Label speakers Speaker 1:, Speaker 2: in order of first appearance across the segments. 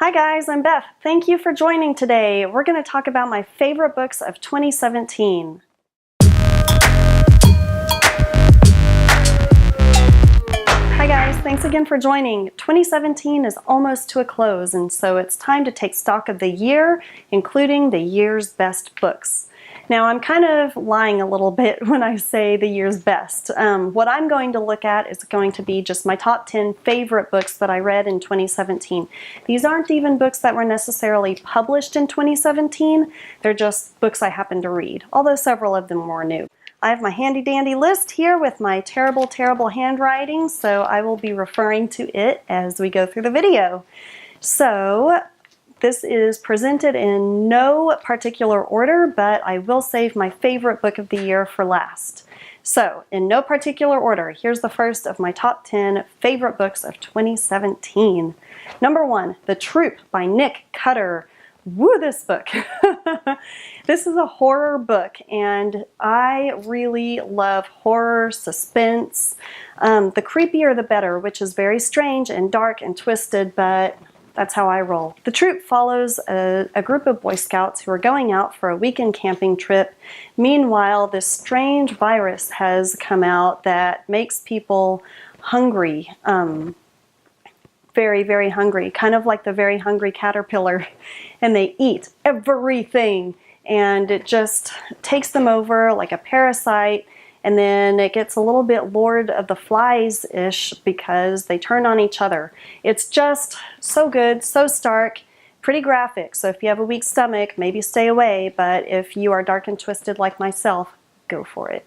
Speaker 1: Hi guys, I'm Beth. Thank you for joining today. We're going to talk about my favorite books of 2017. Hi guys, thanks again for joining. 2017 is almost to a close, and so it's time to take stock of the year, including the year's best books. Now, I'm kind of lying a little bit when I say the year's best. What I'm going to look at is going to be just my top 10 favorite books that I read in 2017. These aren't even books that were necessarily published in 2017. They're just books I happened to read, although several of them were new. I have my handy-dandy list here with my terrible, terrible handwriting, so I will be referring to it as we go through the video. So, this is presented in no particular order, but I will save my favorite book of the year for last. So, in no particular order, here's the first of my top 10 favorite books of 2017. Number 1, The Troop by Nick Cutter. Woo, this book! This is a horror book, and I really love horror, suspense. The creepier the better, which is very strange and dark and twisted, but that's how I roll. The Troop follows a group of Boy Scouts who are going out for a weekend camping trip. Meanwhile, this strange virus has come out that makes people hungry. Very, very hungry. Kind of like the very hungry caterpillar. And they eat everything. And it just takes them over like a parasite. And then it gets a little bit Lord of the Flies-ish because they turn on each other. It's just so good, so stark, pretty graphic. So if you have a weak stomach, maybe stay away. But if you are dark and twisted like myself, go for it.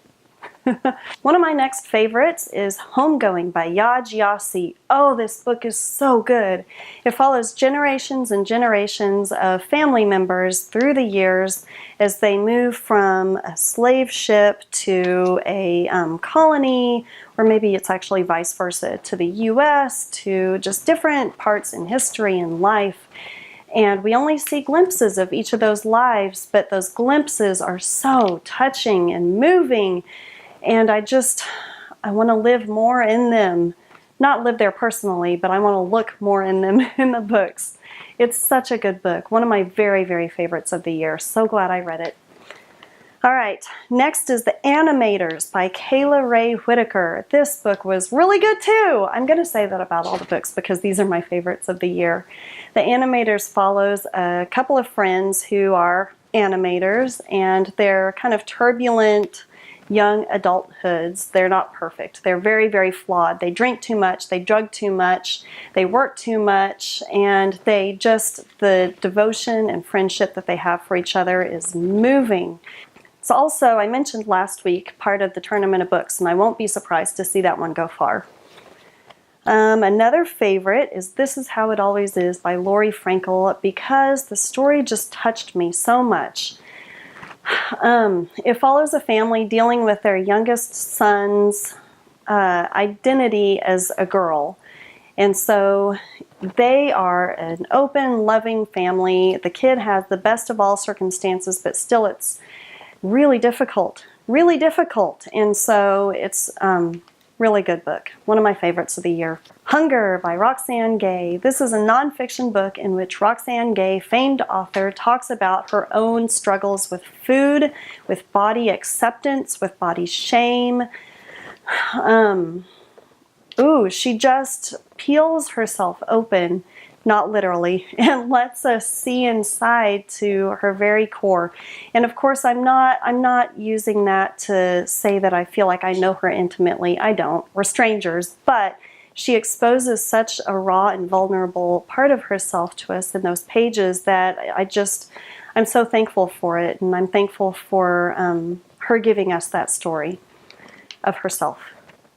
Speaker 1: One of my next favorites is Homegoing by Youre. Oh, this book is so good. It follows generations and generations of family members through the years as they move from a slave ship to a colony, or maybe it's actually vice versa, to the US, to just different parts in history and life. And we only see glimpses of each of those lives, but those glimpses are so touching and moving. And I want to live more in them. Not live there personally, but I want to look more in them in the books. It's such a good book. One of my very, very favorites of the year. So glad I read it. All right, next is TheAnimators by Kayla Ray Whitaker. This book was really good too. I'm going to say that about all the books because these are my favorites of the year. TheAnimators follows a couple of friends who are animators, and they're kind of turbulent young adulthoods. They're not perfect. They're very, very flawed. They drink too much, they drug too much, they work too much, and the devotion and friendship that they have for each other is moving. It's also, I mentioned last week, part of the Tournament of Books, and I won't be surprised to see that one go far. Another favorite is This Is How It Always Is by Lori Frankel, because the story just touched me so much. It follows a family dealing with their youngest son's identity as a girl. And so they are an open, loving family. The kid has the best of all circumstances, but still it's really difficult. Really difficult. And so it's really good book. One of my favorites of the year. Hunger by Roxane Gay. This is a nonfiction book in which Roxane Gay, famed author, talks about her own struggles with food, with body acceptance, with body shame. She just peels herself open, not literally, and lets us see inside to her very core. And of course, I'm not using that to say that I feel like I know her intimately. I don't. We're strangers, but she exposes such a raw and vulnerable part of herself to us in those pages that I'm so thankful for it, and I'm thankful for her giving us that story of herself.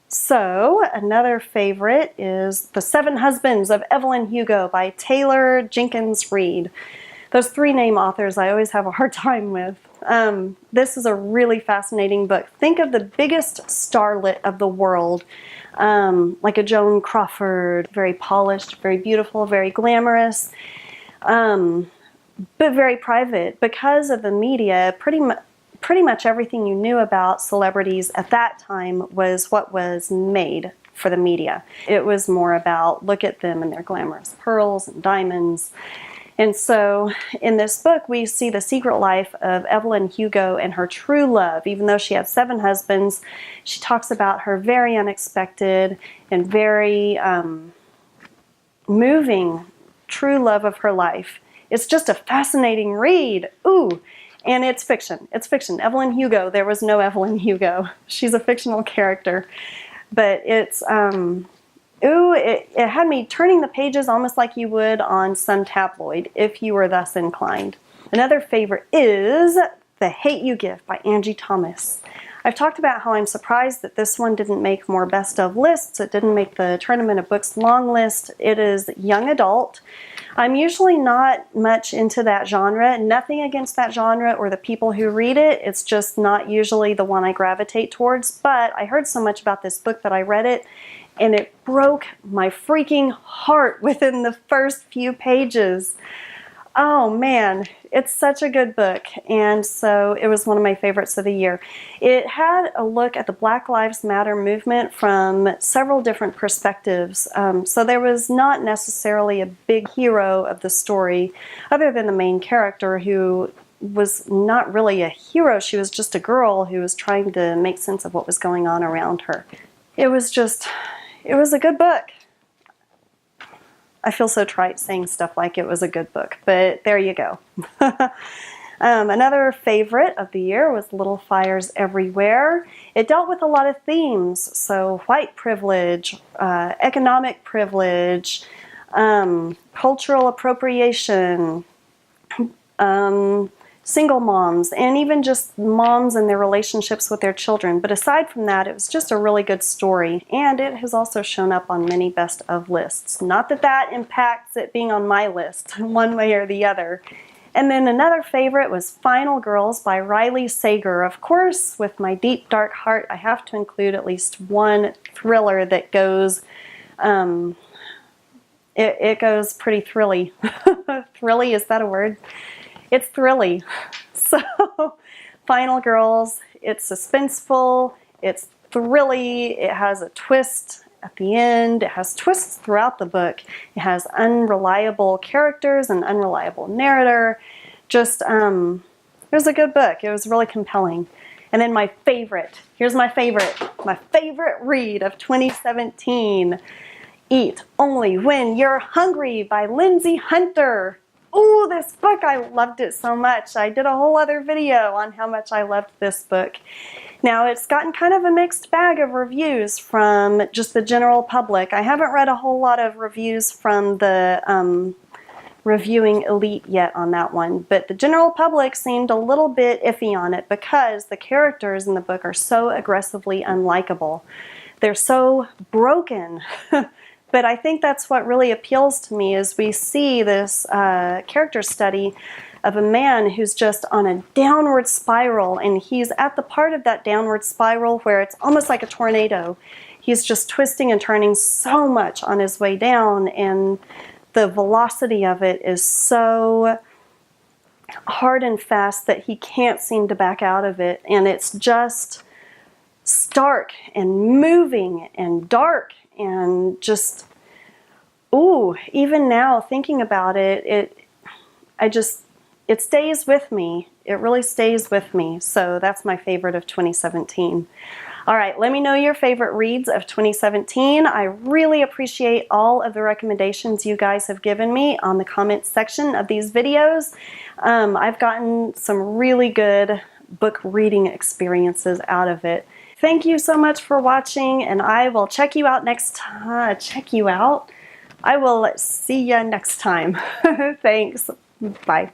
Speaker 1: So, another favorite is The Seven Husbands of Evelyn Hugo by Taylor Jenkins Reid. Those three name authors I always have a hard time with. This is a really fascinating book. Think of the biggest starlet of the world, like a Joan Crawford, very polished, very beautiful, very glamorous, but very private. Because of the media, pretty much everything you knew about celebrities at that time was what was made for the media. It was more about look at them and their glamorous pearls and diamonds. And so in this book, we see the secret life of Evelyn Hugo and her true love. Even though she had 7 husbands, she talks about her very unexpected and very moving true love of her life. It's just a fascinating read. Ooh, and it's fiction. It's fiction. Evelyn Hugo, there was no Evelyn Hugo. She's a fictional character. But it's, it had me turning the pages almost like you would on some tabloid, if you were thus inclined. Another favorite is The Hate U Give by Angie Thomas. I've talked about how I'm surprised that this one didn't make more best of lists. It didn't make the Tournament of Books long list. It is young adult. I'm usually not much into that genre. Nothing against that genre or the people who read it. It's just not usually the one I gravitate towards. But I heard so much about this book that I read it, and it broke my freaking heart within the first few pages. Oh man, it's such a good book, and so it was one of my favorites of the year. It had a look at the Black Lives Matter movement from several different perspectives, so there was not necessarily a big hero of the story other than the main character, who was not really a hero. She was just a girl who was trying to make sense of what was going on around her. It was a good book. I feel so trite saying stuff like it was a good book, but there you go. Another favorite of the year was Little Fires Everywhere. It dealt with a lot of themes, so white privilege, economic privilege, cultural appropriation, single moms, and even just moms and their relationships with their children. But aside from that, it was just a really good story, and it has also shown up on many best of lists. Not that that impacts it being on my list one way or the other. And then another favorite was Final Girls by Riley Sager. Of course, with my deep dark heart, I have to include at least one thriller that goes it goes pretty thrilly. Thrilly, is that a word? It's thrilly. So, Final Girls, it's suspenseful, it's thrilly, it has a twist at the end, it has twists throughout the book, it has unreliable characters, an unreliable narrator. Just, it was a good book. It was really compelling. And then my favorite, here's my favorite read of 2017, Eat Only When You're Hungry by Lindsay Hunter. Oh, this book, I loved it so much. I did a whole other video on how much I loved this book. Now, it's gotten kind of a mixed bag of reviews from just the general public. I haven't read a whole lot of reviews from the reviewing elite yet on that one, but the general public seemed a little bit iffy on it because the characters in the book are so aggressively unlikable. They're so broken. But I think that's what really appeals to me, is we see this character study of a man who's just on a downward spiral, and he's at the part of that downward spiral where it's almost like a tornado. He's just twisting and turning so much on his way down, and the velocity of it is so hard and fast that he can't seem to back out of it, and it's just stark and moving and dark. And just, ooh, even now thinking about it, it stays with me. It really stays with me. So that's my favorite of 2017. All right, let me know your favorite reads of 2017. I really appreciate all of the recommendations you guys have given me on the comments section of these videos. I've gotten some really good book reading experiences out of it. Thank you so much for watching, and I will check you out next time. I will see you next time. Thanks. Bye.